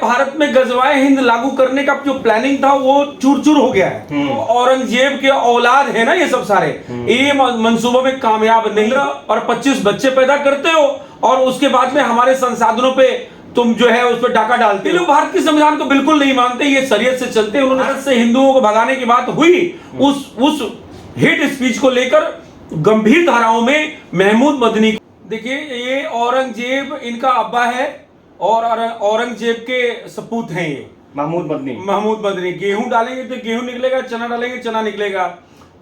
भारत में गजवाए हिंद लागू करने का जो प्लानिंग था वो चूर चूर हो गया है। तो औरंगजेब के औलाद है ना ये सब सारे, ये मंसूबों में कामयाब नहीं और 25 बच्चे पैदा करते हो और उसके बाद में हमारे संसाधनों पे तुम जो है उस पर डाका डालते हो। लोग भारत के संविधान को बिल्कुल नहीं मानते, ये शरीयत से चलते हैं। उन्होंने भारत से हिंदुओं को भगाने की बात हुई, उस हेट स्पीच को लेकर गंभीर धाराओं में महमूद मदनी, देखिए ये औरंगजेब इनका अब्बा है और औरंगजेब के सपूत हैं ये महमूद मदनी। गेहूं डालेंगे तो गेहूं निकलेगा, चना डालेंगे चना निकलेगा,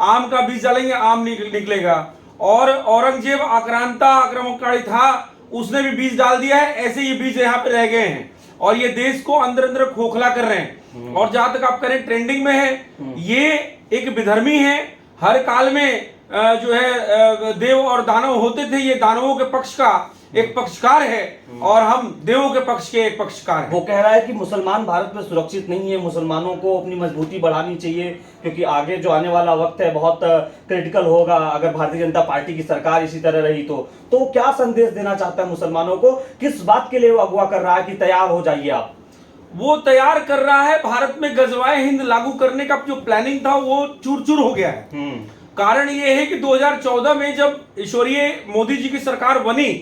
आम का बीज डालेंगे आम निकलेगा। और औरंगजेब आक्रामककारी था, उसने भी बीज डाल दिया है, ऐसे ये बीज यहाँ पे रह गए हैं और ये देश को अंदर अंदर खोखला कर रहे हैं। और जहां तक आप करें ट्रेंडिंग में है, ये एक विधर्मी है। हर काल में जो है देव और दानव होते थे, ये दानवों के पक्ष का एक पक्षकार है और हम देवों के पक्ष के एक पक्षकार हैं। वो कह रहा है कि मुसलमान भारत में सुरक्षित नहीं है, मुसलमानों को अपनी मजबूती बढ़ानी चाहिए क्योंकि आगे जो आने वाला वक्त है बहुत क्रिटिकल होगा अगर भारतीय जनता पार्टी की सरकार इसी तरह रही तो क्या संदेश देना चाहता है मुसलमानों को? किस बात के लिए वो अगवा कर रहा है कि तैयार हो जाइए आप? वो तैयार कर रहा है भारत में गजवाए हिंद लागू करने का जो प्लानिंग था वो चूर चूर हो गया है। कारण ये है कि 2014 में जब ईश्वरीय मोदी जी की सरकार बनी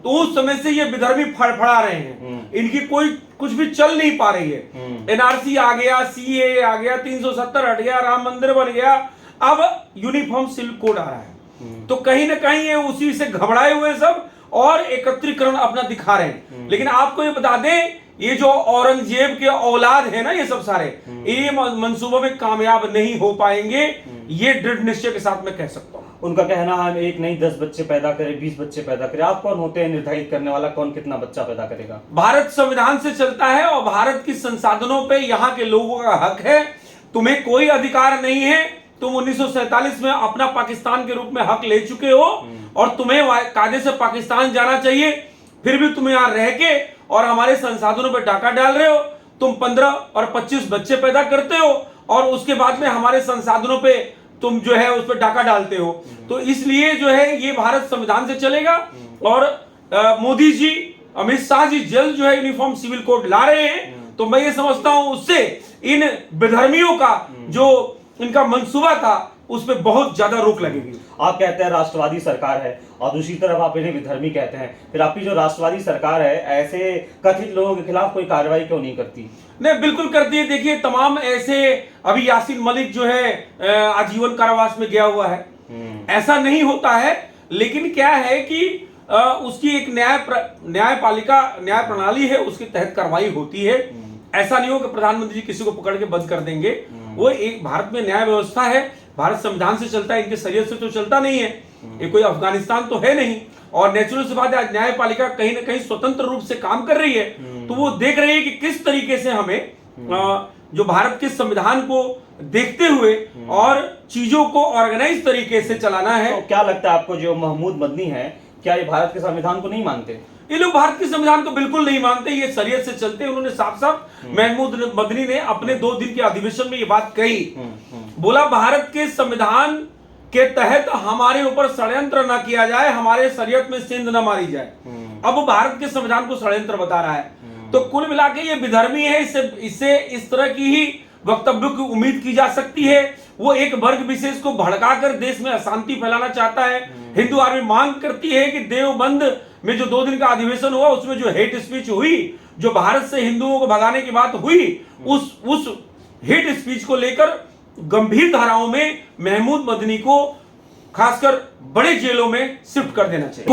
तो उस समय से ये विधर्मी फड़फड़ा रहे हैं, इनकी कोई कुछ भी चल नहीं पा रही है। एनआरसी आ गया, सीए आ गया, 370 हट गया, राम मंदिर बन गया, अब यूनिफॉर्म सिविल कोड आ रहा है। तो कहीं ना कहीं ये उसी से घबराए हुए सब और एकत्रीकरण अपना दिखा रहे हैं। लेकिन आपको ये बता दें, ये जो औरंगजेब के औलाद है ना ये सब सारे, ये मंसूबों में कामयाब नहीं हो पाएंगे, ये दृढ़ निश्चय के साथ मैं कह सकता हूं। उनका कहना है एक नहीं 10 बच्चे पैदा करे, 20 बच्चे पैदा करे। आप कौन होते हैं निर्धारित करने वाला कौन कितना बच्चा पैदा करेगा? भारत संविधान से चलता है और भारत के संसाधनों पे यहाँ के लोगों का हक है। तुम्हें कोई अधिकार नहीं है, तुम 1947 में अपना पाकिस्तान के रूप में हक ले चुके हो और तुम्हें कायदे से पाकिस्तान जाना चाहिए, फिर भी तुम यहाँ रह के और हमारे संसाधनों पर डाका डाल रहे हो। तुम 15 और 25 बच्चे पैदा करते हो और उसके बाद में हमारे संसाधनों पे तुम जो है उस पर डाका डालते हो। तो इसलिए जो है ये भारत संविधान से चलेगा और मोदी जी, अमित शाह जी जल्द जो है यूनिफॉर्म सिविल कोड ला रहे हैं। तो मैं ये समझता हूं उससे इन विधर्मियों का जो इनका मंसूबा था उस पर बहुत ज्यादा रोक लगेगी। आप कहते हैं राष्ट्रवादी सरकार है और दूसरी तरफ आप इन्हें विधर्मी कहते हैं, फिर आपकी जो राष्ट्रवादी सरकार है ऐसे कथित लोगों के खिलाफ कोई कार्रवाई क्यों नहीं करती? नहीं, बिल्कुल करती है। देखिए तमाम ऐसे, अभी यासीन मलिक जो है आजीवन कारावास में गया हुआ है, ऐसा नहीं होता है। लेकिन क्या है कि उसकी एक न्याय प्रणाली है, उसके तहत कार्रवाई होती है। ऐसा नहीं हो कि प्रधानमंत्री जी किसी को पकड़ के बंद कर देंगे। वो एक भारत में न्याय व्यवस्था है, भारत संविधान से चलता है, इनके शरीयत से तो चलता नहीं है। ये कोई अफगानिस्तान तो है नहीं। और नेचुरल सी बात है, आज न्यायपालिका कहीं ना कहीं स्वतंत्र रूप से काम कर रही है, तो वो देख रही है कि किस तरीके से हमें जो भारत के संविधान को देखते हुए और चीजों को ऑर्गेनाइज तरीके से चलाना है। तो क्या लगता है आपको, जो महमूद मदनी है, क्या ये भारत के संविधान को नहीं मानते? ये लोग भारत के संविधान को बिल्कुल नहीं मानते, ये शरीयत से चलते हैं। उन्होंने साफ साफ महमूद मदनी ने अपने 2 दिन के अधिवेशन में ये बात कही, बोला भारत के संविधान के तहत हमारे ऊपर षड्यंत्र न किया जाए, हमारे शरीयत में सिंध न मारी जाए। अब भारत के संविधान को षड्यंत्र बता रहा है। तो कुल मिला के ये विधर्मी है, इससे इस तरह की ही वक्तव्यों की उम्मीद की जा सकती है। वो एक वर्ग विशेष को भड़काकर देश में अशांति फैलाना चाहता है। हिंदू आर्मी मांग करती है कि देवबंद में जो 2 दिन का अधिवेशन हुआ उसमें जो हेट स्पीच हुई, जो भारत से हिंदुओं को भगाने की बात हुई, उस हेट स्पीच को लेकर गंभीर धाराओं में महमूद मदनी को खासकर बड़े जेलों में शिफ्ट कर देना चाहिए।